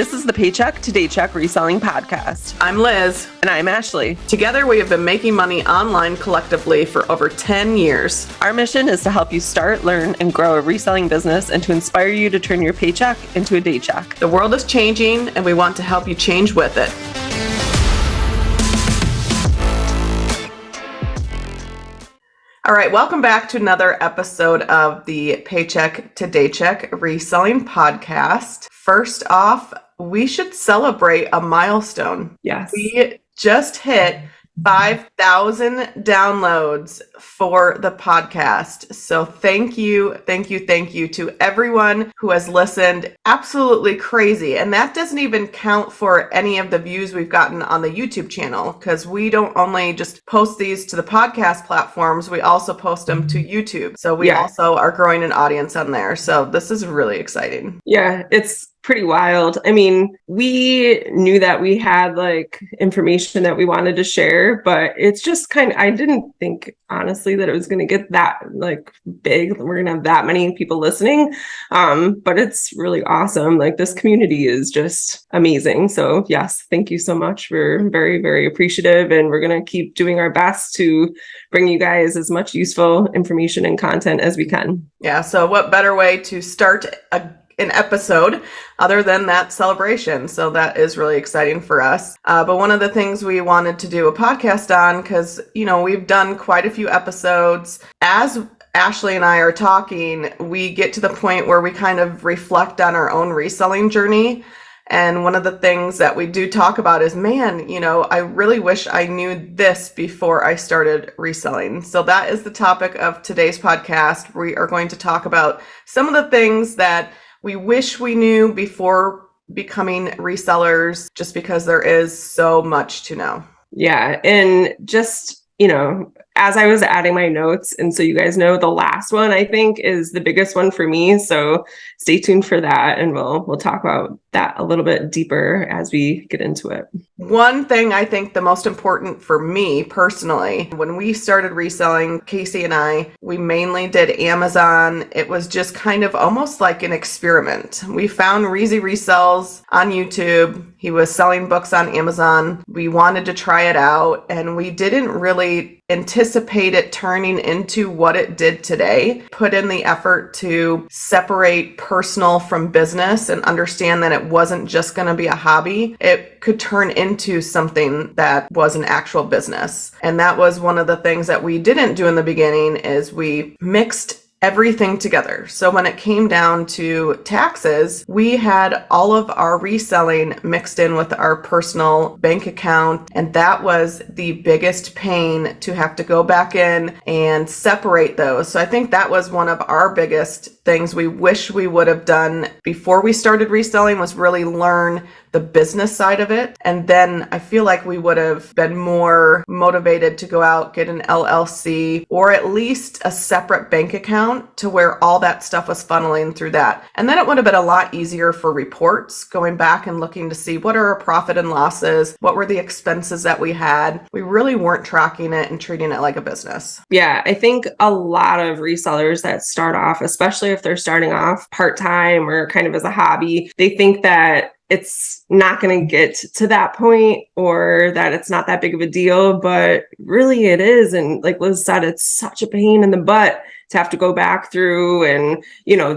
This is the Paycheck to Daycheck Reselling Podcast. I'm Liz. And I'm Ashley. Together, we have been making money online collectively for over 10 years. Our mission is to help you start, learn, and grow a reselling business and to inspire you to turn your paycheck into a daycheck. The world is changing, and we want to help you change with it. All right, welcome back to another episode of the Paycheck to Daycheck Reselling Podcast. First off, we should celebrate a milestone. Yes. We just hit 5,000 downloads for the podcast. So thank you to everyone who has listened. Absolutely crazy. And that doesn't even count for any of the views we've gotten on the YouTube channel, because we don't only just post these to the podcast platforms, we also post them to YouTube. So we also are growing an audience on there. So this is really exciting. Yeah, it's pretty wild. I mean, we knew that we had information that we wanted to share, but it's just I didn't think honestly that it was going to get that big. We're going to have that many people listening. But it's really awesome. This community is just amazing. So yes, thank you so much. We're very, very appreciative, and we're going to keep doing our best to bring you guys as much useful information and content as we can. Yeah. So what better way to start an episode other than that celebration? So that is really exciting for us. But one of the things we wanted to do a podcast on, because, we've done quite a few episodes. As Ashley and I are talking, we get to the point where we kind of reflect on our own reselling journey. And one of the things that we do talk about is, I really wish I knew this before I started reselling. So that is the topic of today's podcast. We are going to talk about some of the things that we wish we knew before becoming resellers, just because there is so much to know. Yeah. And just, as I was adding my notes, and so you guys know, the last one I think is the biggest one for me. So stay tuned for that, and we'll talk about that a little bit deeper as we get into it. One thing I think the most important for me personally, when we started reselling, Casey and I, we mainly did Amazon. It was just kind of almost like an experiment. We found Reezy Resells on YouTube. He was selling books on Amazon. We wanted to try it out, and we didn't really anticipate it turning into what it did today. Put in the effort to separate personal from business and understand that it wasn't just going to be a hobby. It could turn into something that was an actual business. And that was one of the things that we didn't do in the beginning, is we mixed everything together. So when it came down to taxes, we had all of our reselling mixed in with our personal bank account. And that was the biggest pain, to have to go back in and separate those. So I think that was one of our biggest things we wish we would have done before we started reselling, was really learn the business side of it. And then I feel like we would have been more motivated to go out, get an LLC, or at least a separate bank account to where all that stuff was funneling through that. And then it would have been a lot easier for reports, going back and looking to see what are our profit and losses, what were the expenses that we had. We really weren't tracking it and treating it like a business. Yeah, I think a lot of resellers that start off, especially if they're starting off part-time or kind of as a hobby, they think that it's not going to get to that point, or that it's not that big of a deal, but really it is. And like Liz said, it's such a pain in the butt to have to go back through. And,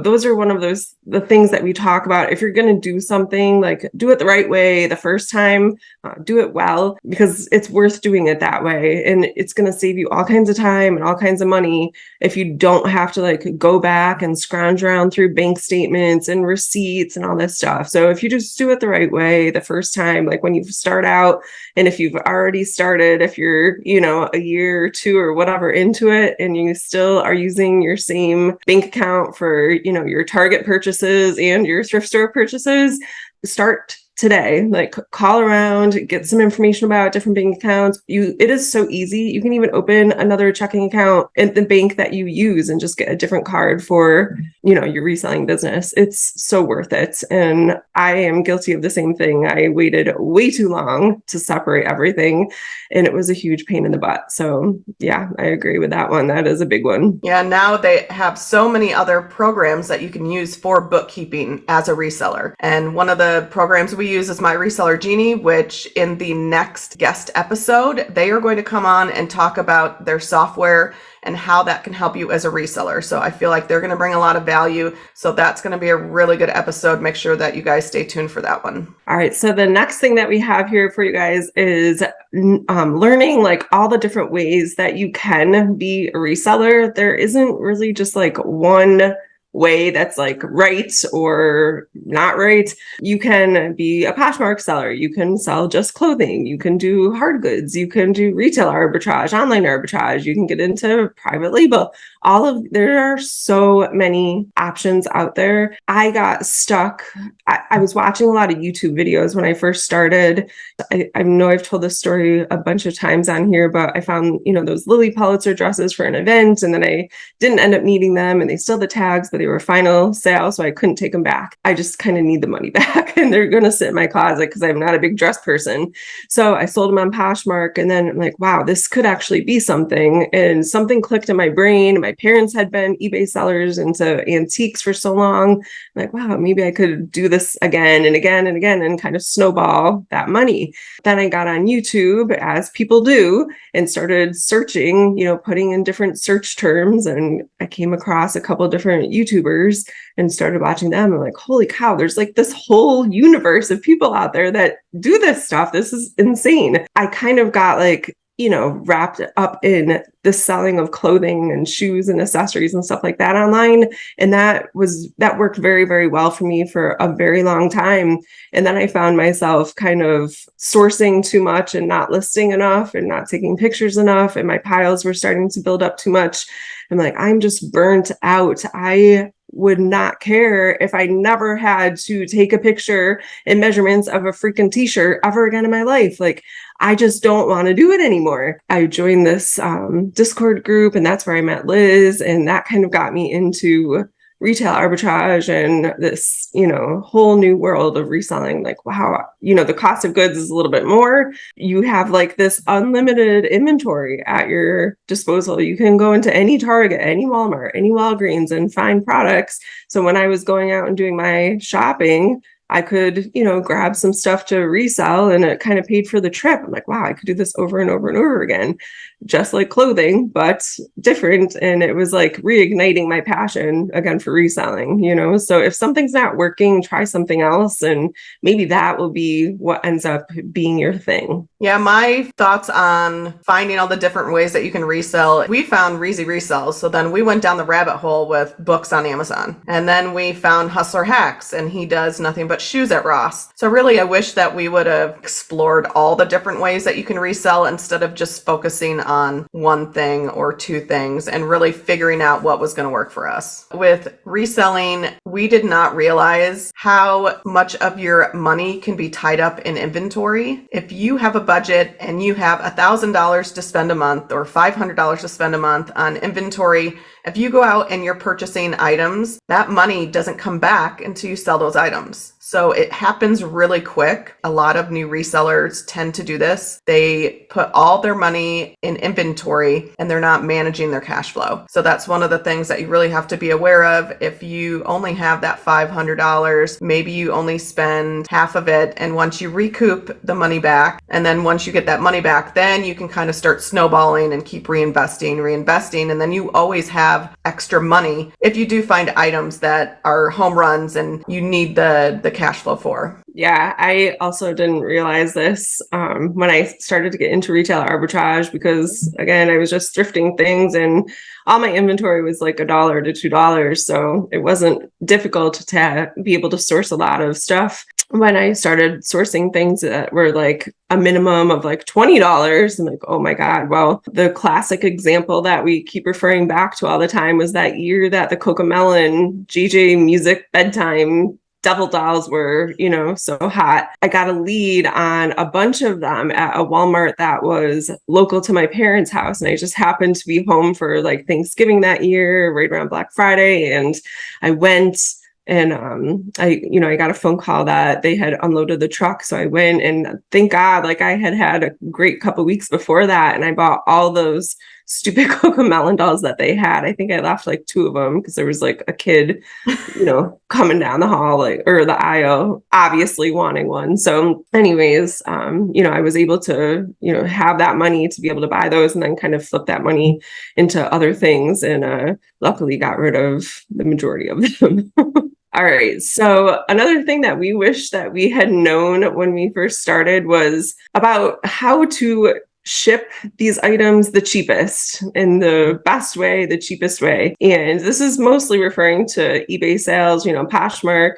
those are one of the things that we talk about. If you're going to do something, do it the right way the first time, do it well, because it's worth doing it that way. And it's going to save you all kinds of time and all kinds of money if you don't have to go back and scrounge around through bank statements and receipts and all this stuff. So if you just do it the right way the first time, when you start out, and if you've already started, if you're, a year or two or whatever into it, and you still are using your same bank account for, your Target purchases and your thrift store purchases, start today. Like, call around, get some information about different bank accounts. It is so easy. You can even open another checking account at the bank that you use and just get a different card for, your reselling business. It's so worth it. And I am guilty of the same thing. I waited way too long to separate everything, and it was a huge pain in the butt. So yeah, I agree with that one. That is a big one. Yeah, now they have so many other programs that you can use for bookkeeping as a reseller. And one of the programs we use is My Reseller Genie, which in the next guest episode, they are going to come on and talk about their software and how that can help you as a reseller. So I feel like they're going to bring a lot of value. So that's going to be a really good episode. Make sure that you guys stay tuned for that one. All right. So the next thing that we have here for you guys is learning like all the different ways that you can be a reseller. There isn't really just like one way that's like right or not right. You can be a Poshmark seller. You can sell just clothing. You can do hard goods. You can do retail arbitrage, online arbitrage. You can get into private label. There are so many options out there. I got stuck. I was watching a lot of YouTube videos when I first started. I know I've told this story a bunch of times on here, but I found, those Lily Pulitzer dresses for an event, and then I didn't end up needing them, and they still had the tags, but they were final sale, so I couldn't take them back. I just kind of need the money back, and they're going to sit in my closet because I'm not a big dress person. So I sold them on Poshmark, and then I'm like, wow, this could actually be something. And something clicked in my brain. My parents had been eBay sellers into antiques for so long. I'm like, wow, maybe I could do this again and again and again and kind of snowball that money. Then I got on YouTube, as people do, and started searching, putting in different search terms. And I came across a couple of different YouTubers and started watching them. I'm like, holy cow, there's like this whole universe of people out there that do this stuff. This is insane. I kind of got like, wrapped up in the selling of clothing and shoes and accessories and stuff like that online. And that worked very, very well for me for a very long time. And then I found myself kind of sourcing too much and not listing enough and not taking pictures enough. And my piles were starting to build up too much. I'm like, I'm just burnt out. I would not care if I never had to take a picture and measurements of a freaking t-shirt ever again in my life. Like, I just don't want to do it anymore. I joined this Discord group, and that's where I met Liz, and that kind of got me into retail arbitrage and this, whole new world of reselling. Like, wow, the cost of goods is a little bit more. You have like this unlimited inventory at your disposal. You can go into any Target, any Walmart, any Walgreens and find products. So when I was going out and doing my shopping, I could, grab some stuff to resell, and it kind of paid for the trip. I'm like, wow, I could do this over and over and over again, just like clothing, but different. And it was like reigniting my passion again for reselling, So if something's not working, try something else. And maybe that will be what ends up being your thing. Yeah, my thoughts on finding all the different ways that you can resell. We found Reezy Resells. So then we went down the rabbit hole with books on Amazon. And then we found Hustler Hacks, and he does nothing but shoes at Ross. So really, I wish that we would have explored all the different ways that you can resell instead of just focusing on one thing or two things and really figuring out what was going to work for us. With reselling, we did not realize how much of your money can be tied up in inventory. If you have a budget and you have $1,000 to spend a month or $500 to spend a month on inventory, if you go out and you're purchasing items, that money doesn't come back until you sell those items. So it happens really quick. A lot of new resellers tend to do this. They put all their money in inventory and they're not managing their cash flow. So that's one of the things that you really have to be aware of. If you only have that $500, maybe you only spend half of it. And once you recoup the money back, and then once you get that money back, then you can kind of start snowballing and keep reinvesting. And then you always have extra money if you do find items that are home runs and you need the cash flow for. Yeah, I also didn't realize this when I started to get into retail arbitrage, because again, I was just thrifting things and all my inventory was like $1 to $2. So it wasn't difficult to be able to source a lot of stuff. When I started sourcing things that were like a minimum of like $20, I'm like, oh my God. Well, the classic example that we keep referring back to all the time was that year that the Cocomelon JJ Music bedtime devil dolls were, so hot. I got a lead on a bunch of them at a Walmart that was local to my parents' house. And I just happened to be home for like Thanksgiving that year, right around Black Friday. And I went and I got a phone call that they had unloaded the truck. So I went, and thank God, like I had a great couple weeks before that. And I bought all those stupid Cocomelon dolls that they had. I think I left like 2 of them because there was like a kid, coming down the hall, like, or the aisle, obviously wanting one. So anyways, I was able to, have that money to be able to buy those and then kind of flip that money into other things. And luckily got rid of the majority of them. All right. So another thing that we wish that we had known when we first started was about how to ship these items the cheapest in the best way, the cheapest way. And this is mostly referring to eBay sales, Poshmark,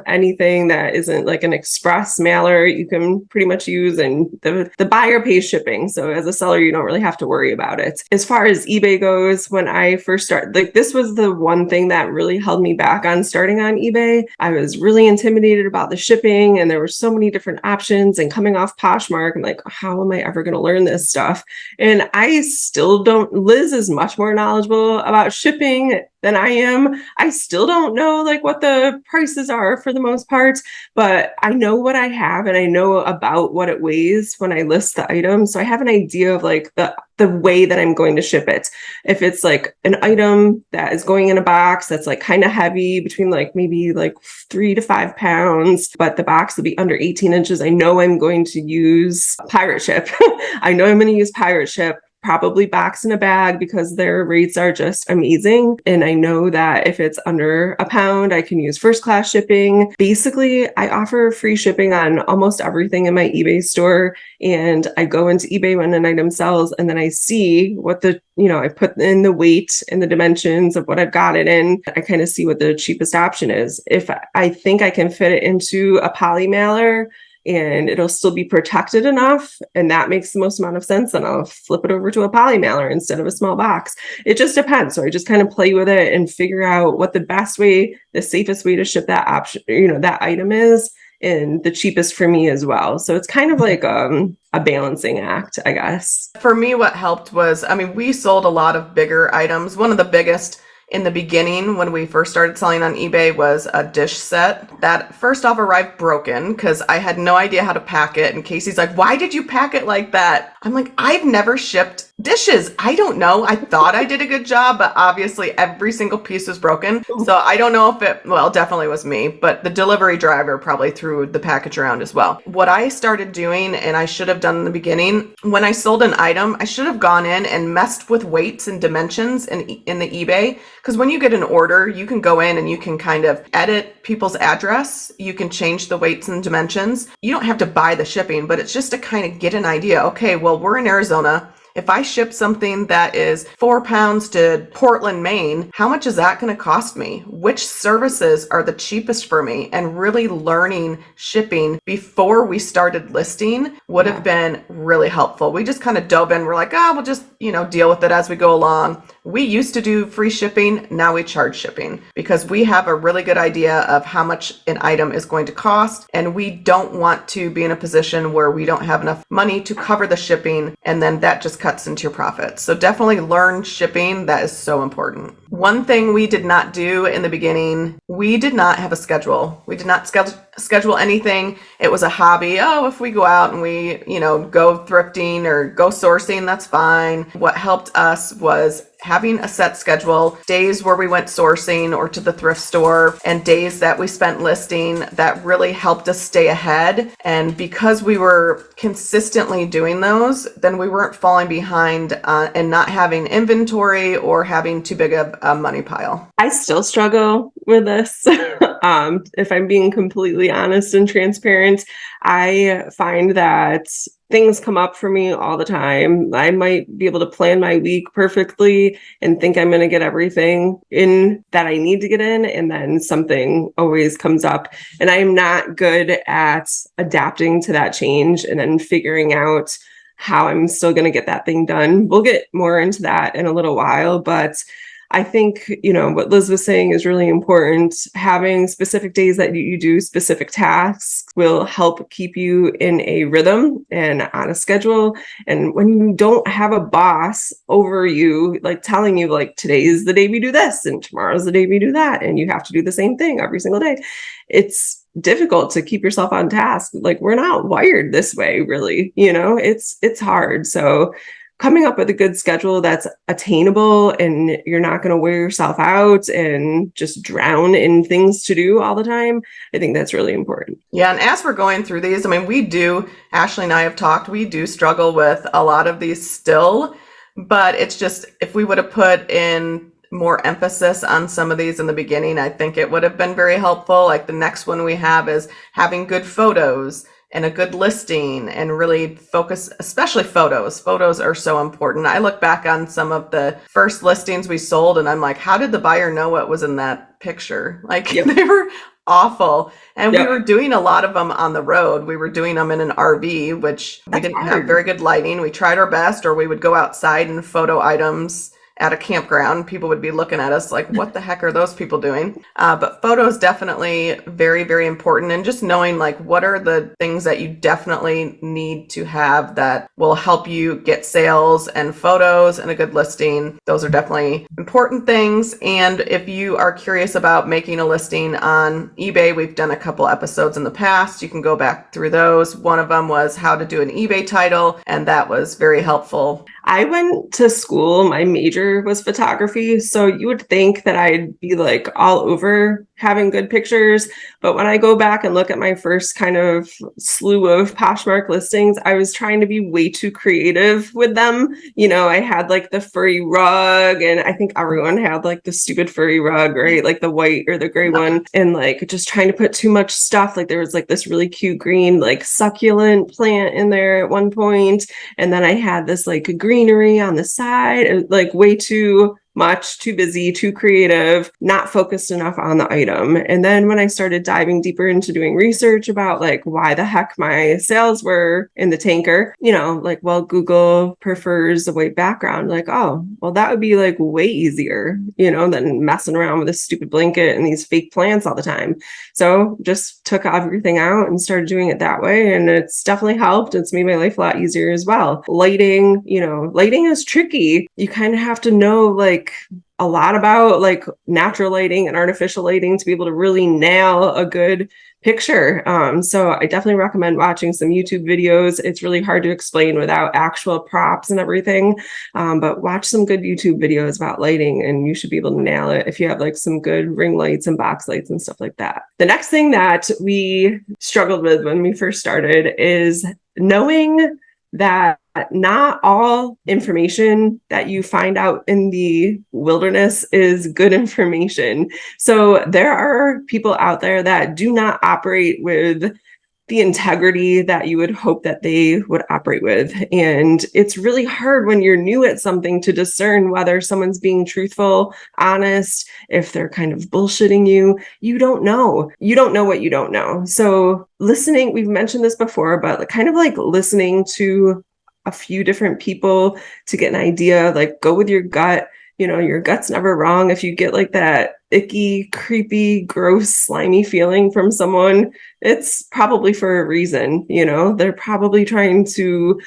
anything that isn't like an express mailer you can pretty much use, and the buyer pays shipping. So as a seller, you don't really have to worry about it. As far as eBay goes, when I first started, like this was the one thing that really held me back on starting on eBay. I was really intimidated about the shipping, and there were so many different options, and coming off Poshmark, I'm like, how am I ever going to learn this stuff? And I still don't. Liz is much more knowledgeable about shipping than I am. I still don't know like what the prices are for the most part, but I know what I have and I know about what it weighs when I list the item. So I have an idea of like the way that I'm going to ship it. If it's like an item that is going in a box that's like kind of heavy, between like maybe like 3 to 5 pounds, but the box will be under 18 inches, I know I'm going to use pirate ship. I know I'm going to use pirate ship, probably box in a bag, because their rates are just amazing. And I know that if it's under a pound, I can use first class shipping. Basically, I offer free shipping on almost everything in my eBay store. And I go into eBay when an item sells, and then I see what I put in the weight and the dimensions of what I've got it in. I kind of see what the cheapest option is. If I think I can fit it into a poly mailer and it'll still be protected enough, and that makes the most amount of sense, then I'll flip it over to a poly mailer instead of a small box. It just depends. So I just kind of play with it and figure out what the best way, the safest way to ship that option, that item is, and the cheapest for me as well. So it's kind of like a balancing act, I guess. For me, what helped was, we sold a lot of bigger items. One of the biggest in the beginning, when we first started selling on eBay, was a dish set that first off arrived broken because I had no idea how to pack it. And Casey's like, why did you pack it like that? I'm like, I've never shipped dishes. I don't know. I thought I did a good job, but obviously every single piece was broken. So I don't know if definitely was me, but the delivery driver probably threw the package around as well. What I started doing, and I should have done in the beginning, when I sold an item, I should have gone in and messed with weights and dimensions in the eBay. Because when you get an order, you can go in and you can kind of edit people's address. You can change the weights and dimensions. You don't have to buy the shipping, but it's just to kind of get an idea. Okay, well, we're in Arizona. If I ship something that is 4 pounds to Portland, Maine, how much is that going to cost me? Which services are the cheapest for me? And really learning shipping before we started listing would have been really helpful. We just kind of dove in. We're like, we'll just, deal with it as we go along. We used to do free shipping. Now we charge shipping because we have a really good idea of how much an item is going to cost. And we don't want to be in a position where we don't have enough money to cover the shipping. And then that just cuts into your profits. So definitely learn shipping. That is so important. One thing we did not do in the beginning, we did not have a schedule. We did not schedule anything. It was a hobby. If we go out and we, go thrifting or go sourcing, that's fine. What helped us was having a set schedule, days where we went sourcing or to the thrift store, and days that we spent listing. That really helped us stay ahead. And because we were consistently doing those, then we weren't falling behind and not having inventory or having too big of a money pile. I still struggle with this. If I'm being completely honest and transparent, I find that things come up for me all the time. I might be able to plan my week perfectly and think I'm going to get everything in that I need to get in, and then something always comes up. And I'm not good at adapting to that change and then figuring out how I'm still going to get that thing done. We'll get more into that in a little while, but I think, what Liz was saying is really important. Having specific days that you do specific tasks will help keep you in a rhythm and on a schedule. And when you don't have a boss over you, like telling you like today is the day we do this and tomorrow's the day we do that, and you have to do the same thing every single day, it's difficult to keep yourself on task. Like we're not wired this way, really. It's hard. So coming up with a good schedule that's attainable and you're not going to wear yourself out and just drown in things to do all the time, I think that's really important. Yeah. And as we're going through these, I mean, Ashley and I have talked, we do struggle with a lot of these still, but it's just, if we would have put in more emphasis on some of these in the beginning, I think it would have been very helpful. Like the next one we have is having good photos and a good listing, and really focus, especially photos. Photos are so important. I look back on some of the first listings we sold and I'm like, how did the buyer know what was in that picture? Like They were awful. And we were doing a lot of them on the road. We were doing them in an RV, which we didn't have very good lighting. We tried our best, or we would go outside and photo items at a campground. People would be looking at us like, what the heck are those people doing? But photos definitely very, very important. And just knowing like, what are the things that you definitely need to have that will help you get sales, and photos and a good listing. Those are definitely important things. And if you are curious about making a listing on eBay, we've done a couple episodes in the past. You can go back through those. One of them was how to do an eBay title, and that was very helpful. I went to school, my major was photography, so you would think that I'd be like all over having good pictures. But when I go back and look at my first kind of slew of Poshmark listings, I was trying to be way too creative with them. I had like the furry rug, and I think everyone had like the stupid furry rug, right? Like the white or the gray one, and like just trying to put too much stuff. Like there was like this really cute green, like succulent plant in there at one point. And then I had this like greenery on the side, like way too much, too busy, too creative, not focused enough on the item. And then when I started diving deeper into doing research about like why the heck my sales were in the tanker, like, well, Google prefers a white background. Like, oh, well, that would be like way easier, than messing around with this stupid blanket and these fake plants all the time. So just took everything out and started doing it that way. And it's definitely helped. It's made my life a lot easier as well. Lighting is tricky. You kind of have to know like a lot about like natural lighting and artificial lighting to be able to really nail a good picture. So I definitely recommend watching some YouTube videos. It's really hard to explain without actual props and everything. But watch some good YouTube videos about lighting and you should be able to nail it if you have like some good ring lights and box lights and stuff like that. The next thing that we struggled with when we first started is knowing that not all information that you find out in the wilderness is good information. So there are people out there that do not operate with the integrity that you would hope that they would operate with. And it's really hard when you're new at something to discern whether someone's being truthful, honest, if they're kind of bullshitting you. You don't know. You don't know what you don't know. So listening, we've mentioned this before, but kind of like listening to a few different people to get an idea, like go with your gut. Your gut's never wrong. If you get like that icky, creepy, gross, slimy feeling from someone, it's probably for a reason. They're probably trying to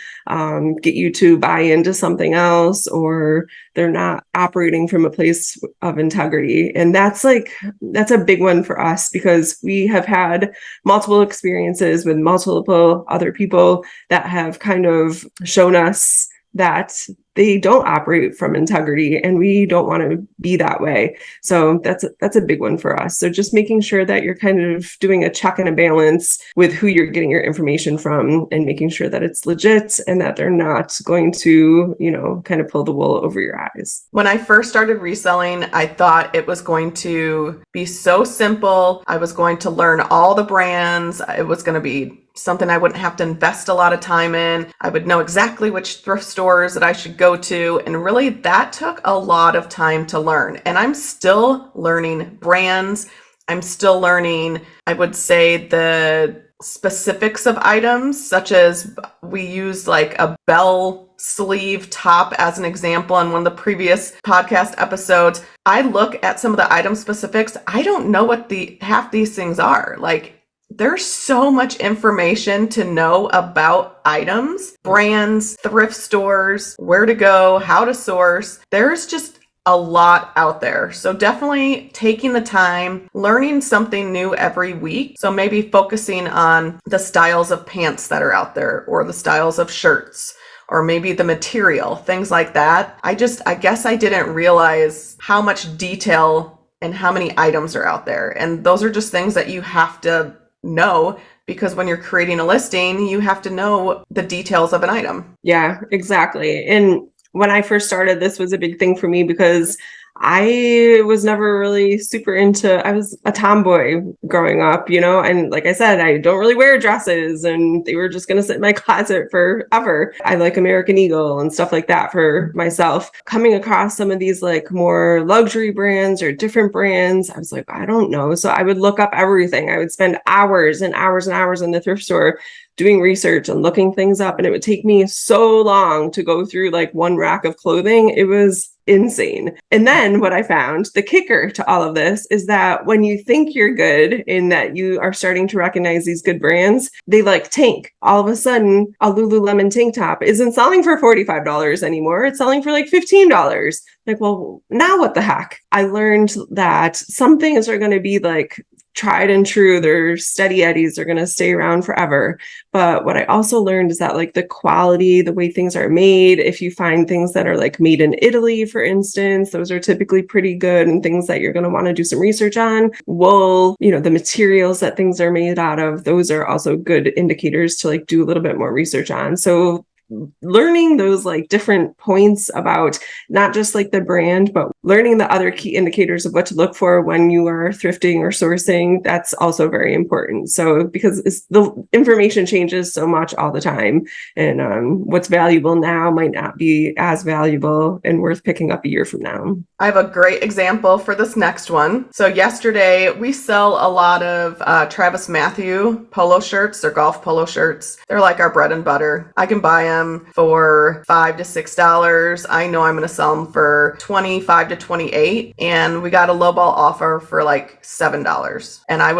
get you to buy into something else, or they're not operating from a place of integrity. And that's a big one for us because we have had multiple experiences with multiple other people that have kind of shown us that they don't operate from integrity, and we don't want to be that way. So that's a big one for us. So just making sure that you're kind of doing a check and a balance with who you're getting your information from, and making sure that it's legit and that they're not going to, kind of pull the wool over your eyes. When I first started reselling, I thought it was going to be so simple. I was going to learn all the brands. It was going to be something I wouldn't have to invest a lot of time in. I would know exactly which thrift stores that I should go to. And really that took a lot of time to learn. And I'm still learning brands I'm still learning, I would say, the specifics of items, such as we use like a bell sleeve top as an example in one of the previous podcast episodes. I look at some of the item specifics. I don't know what half these things are. Like, there's so much information to know about items, brands, thrift stores, where to go, how to source. There's just a lot out there. So definitely taking the time, learning something new every week. So maybe focusing on the styles of pants that are out there, or the styles of shirts, or maybe the material, things like that. I guess I didn't realize how much detail and how many items are out there. And those are just things that you have to know, because when you're creating a listing, you have to know the details of an item. Yeah, exactly. And when I first started, this was a big thing for me because I was never really super I was a tomboy growing up, and like I said, I don't really wear dresses, and they were just going to sit in my closet forever. I like American Eagle and stuff like that for myself. Coming across some of these like more luxury brands or different brands, I was like, I don't know. So I would look up everything. I would spend hours and hours and hours in the thrift store doing research and looking things up. And it would take me so long to go through like one rack of clothing. It was insane. And then what I found, the kicker to all of this, is that when you think you're good and that you are starting to recognize these good brands, they like tank. All of a sudden, a Lululemon tank top isn't selling for $45 anymore. It's selling for like $15. Like, well, now what the heck? I learned that some things are going to be like tried and true. They're steady eddies. They're going to stay around forever. But what I also learned is that like the quality, the way things are made, if you find things that are like made in Italy, for instance, those are typically pretty good, and things that you're going to want to do some research on. Wool, the materials that things are made out of, those are also good indicators to like do a little bit more research on. So learning those like different points about not just like the brand, but learning the other key indicators of what to look for when you are thrifting or sourcing, that's also very important. So because the information changes so much all the time, and what's valuable now might not be as valuable and worth picking up a year from now. I have a great example for this next one. So yesterday we sell a lot of Travis Matthew polo shirts. They're golf polo shirts. They're like our bread and butter. I can buy them for $5 to $6. I know I'm going to sell them for $25 to $28, and we got a lowball offer for like $7. And I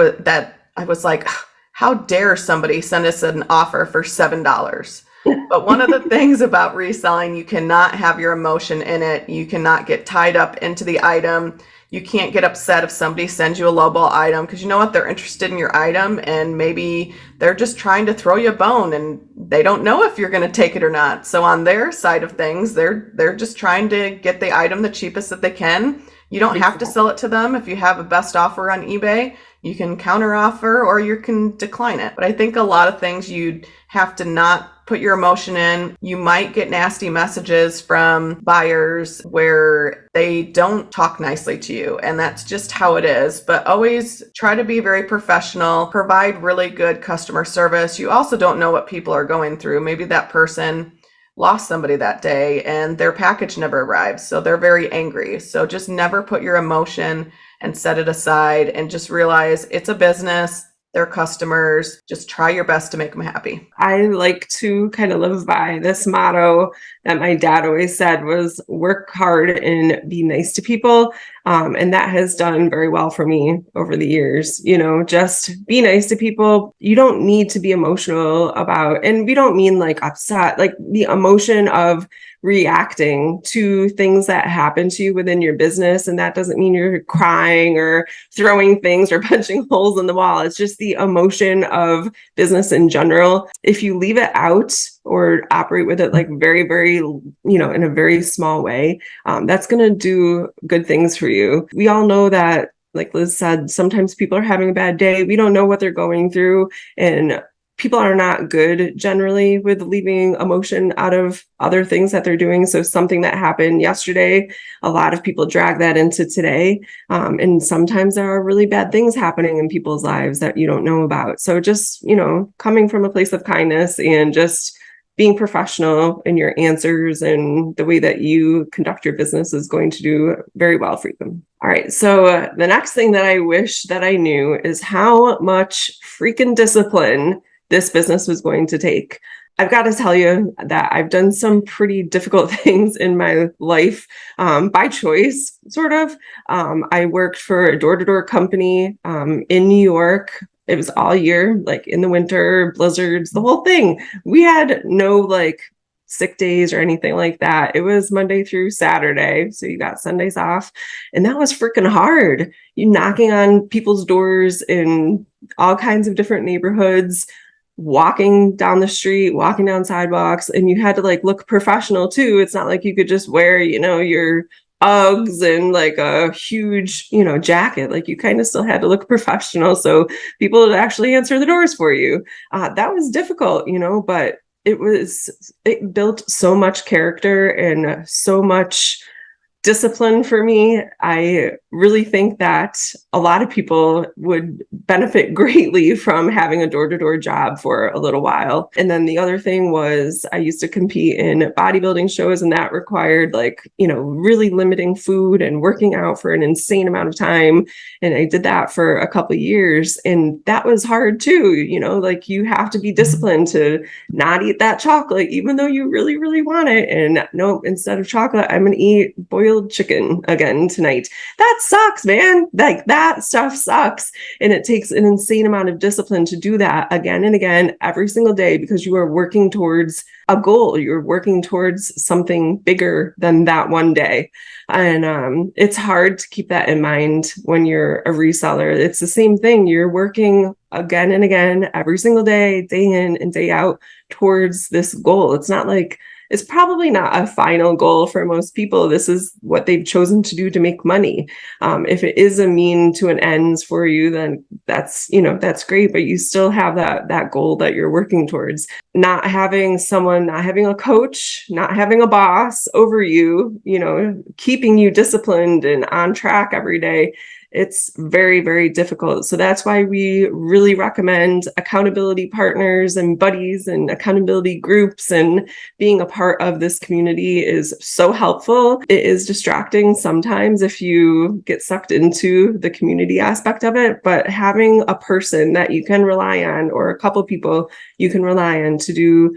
was like, how dare somebody send us an offer for $7? But one of the things about reselling, you cannot have your emotion in it. You cannot get tied up into the item. You can't get upset if somebody sends you a lowball item, because you know what? They're interested in your item, and maybe they're just trying to throw you a bone and they don't know if you're going to take it or not. So on their side of things, they're just trying to get the item the cheapest that they can. You don't have to sell it to them. If you have a best offer on eBay, you can counter offer or you can decline it. But I think a lot of things you'd have to not put your emotion in. You might get nasty messages from buyers where they don't talk nicely to you, and that's just how it is. But always try to be very professional, provide really good customer service. You also don't know what people are going through. Maybe that person lost somebody that day and their package never arrived, so they're very angry. So just never put your emotion and set it aside, and just realize it's a business. They're customers. Just try your best to make them happy. I like to kind of live by this motto that my dad always said was work hard and be nice to people. And that has done very well for me over the years. Just be nice to people. You don't need to be emotional about, and we don't mean like upset, like the emotion of reacting to things that happen to you within your business. And that doesn't mean you're crying or throwing things or punching holes in the wall. It's just the emotion of business in general. If you leave it out or operate with it like very, very, in a very small way, that's going to do good things for you. We all know that, like Liz said, sometimes people are having a bad day. We don't know what they're going through, and people are not good generally with leaving emotion out of other things that they're doing. So something that happened yesterday, a lot of people drag that into today. And sometimes there are really bad things happening in people's lives that you don't know about. So just, coming from a place of kindness and just being professional in your answers and the way that you conduct your business is going to do very well for you. All right. So the next thing that I wish that I knew is how much freaking discipline this business was going to take. I've got to tell you that I've done some pretty difficult things in my life by choice, sort of. I worked for a door-to-door company in New York. It was all year, like in the winter, blizzards, the whole thing. We had no like sick days or anything like that. It was Monday through Saturday. So you got Sundays off. And that was freaking hard. You knocking on people's doors in all kinds of different neighborhoods, walking down the street, walking down sidewalks, and you had to like look professional too. It's not like you could just wear, your Uggs and like a huge, jacket. Like you kind of still had to look professional. So people would actually answer the doors for you. That was difficult, but it built so much character and so much discipline for me. I really think that a lot of people would benefit greatly from having a door-to-door job for a little while. And then the other thing was I used to compete in bodybuilding shows, and that required really limiting food and working out for an insane amount of time. And I did that for a couple of years, and that was hard too. You have to be disciplined to not eat that chocolate, even though you really, really want it. And no, instead of chocolate, I'm going to eat boiled chicken again tonight. That sucks, man. Like that stuff sucks. And it takes an insane amount of discipline to do that again and again every single day, because you are working towards a goal. You're working towards something bigger than that one day. And it's hard to keep that in mind when you're a reseller. It's the same thing. You're working again and again every single day, day in and day out towards this goal. It's probably not a final goal for most people. This is what they've chosen to do to make money. If it is a mean to an ends for you, then that's great, but you still have that goal that you're working towards. Not having a coach, not having a boss over you, keeping you disciplined and on track every day. It's very, very difficult. So that's why we really recommend accountability partners and buddies and accountability groups, and being a part of this community is so helpful. It is distracting sometimes if you get sucked into the community aspect of it, but having a person that you can rely on, or a couple people you can rely on to do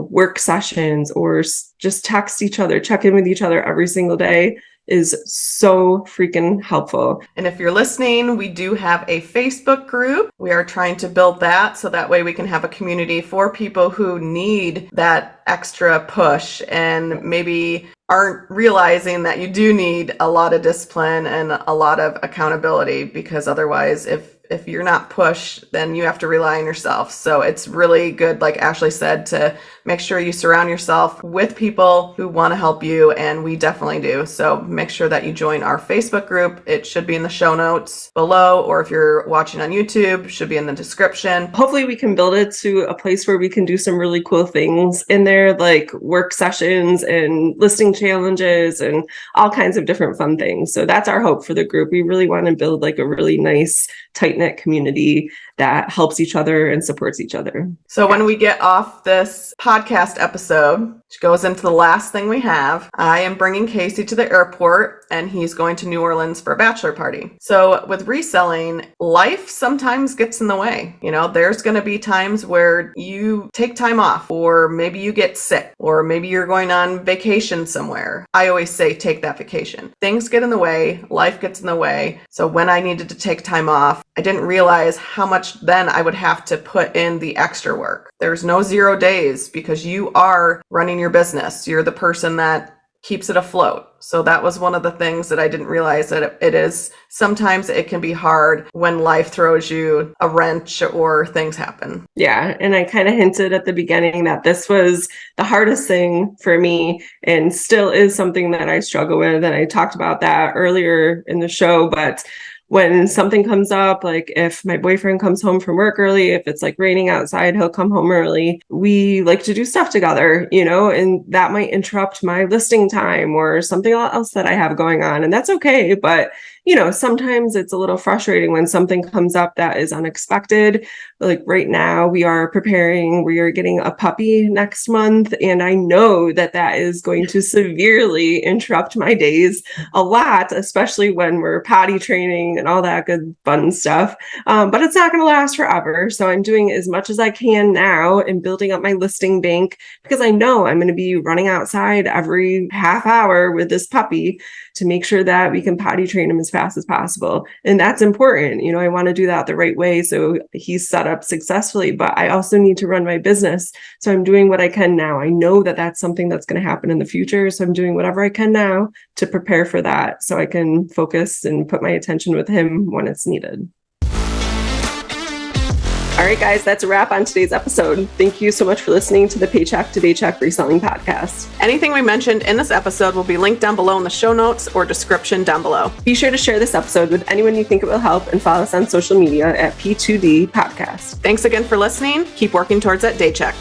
work sessions, or just text each other, check in with each other every single day, is so freaking helpful. And if you're listening, we do have a Facebook group. We are trying to build that so that way we can have a community for people who need that extra push and maybe aren't realizing that you do need a lot of discipline and a lot of accountability, because otherwise if you're not pushed, then you have to rely on yourself. So it's really good, like Ashley said, to make sure you surround yourself with people who want to help you, and we definitely do. So make sure that you join our Facebook group. It should be in the show notes below, or if you're watching on YouTube, it should be in the description. Hopefully we can build it to a place where we can do some really cool things in there, like work sessions and listing challenges and all kinds of different fun things. So that's our hope for the group. We really want to build like a really nice, tight-knit community that helps each other and supports each other. So when we get off this podcast episode, which goes into the last thing we have, I am bringing Casey to the airport, and he's going to New Orleans for a bachelor party. So with reselling, life sometimes gets in the way. There's going to be times where you take time off, or maybe you get sick, or maybe you're going on vacation somewhere. I always say take that vacation. Things get in the way, life gets in the way. So when I needed to take time off, I didn't realize how much then I would have to put in the extra work. There's no 0 days, because you are running your business. You're the person that keeps it afloat. So that was one of the things that I didn't realize, that it is sometimes it can be hard when life throws you a wrench or things happen. Yeah. And I kind of hinted at the beginning that this was the hardest thing for me, and still is something that I struggle with. And I talked about that earlier in the show, but when something comes up, like if my boyfriend comes home from work early, if it's like raining outside, he'll come home early. We like to do stuff together, and that might interrupt my listing time or something else that I have going on. And that's okay. But sometimes it's a little frustrating when something comes up that is unexpected. Like right now, we are getting a puppy next month, and I know that that is going to severely interrupt my days a lot, especially when we're potty training and all that good fun stuff. But it's not going to last forever. So I'm doing as much as I can now and building up my listing bank, because I know I'm going to be running outside every half hour with this puppy to make sure that we can potty train him as fast as possible. And that's important. I want to do that the right way so he's set up successfully, but I also need to run my business. So I'm doing what I can now. I know that that's something that's going to happen in the future. So I'm doing whatever I can now to prepare for that so I can focus and put my attention with him when it's needed. All right, guys, that's a wrap on today's episode. Thank you so much for listening to the Paycheck to Daycheck Reselling Podcast. Anything we mentioned in this episode will be linked down below in the show notes or description down below. Be sure to share this episode with anyone you think it will help and follow us on social media at P2D Podcast. Thanks again for listening. Keep working towards that day check.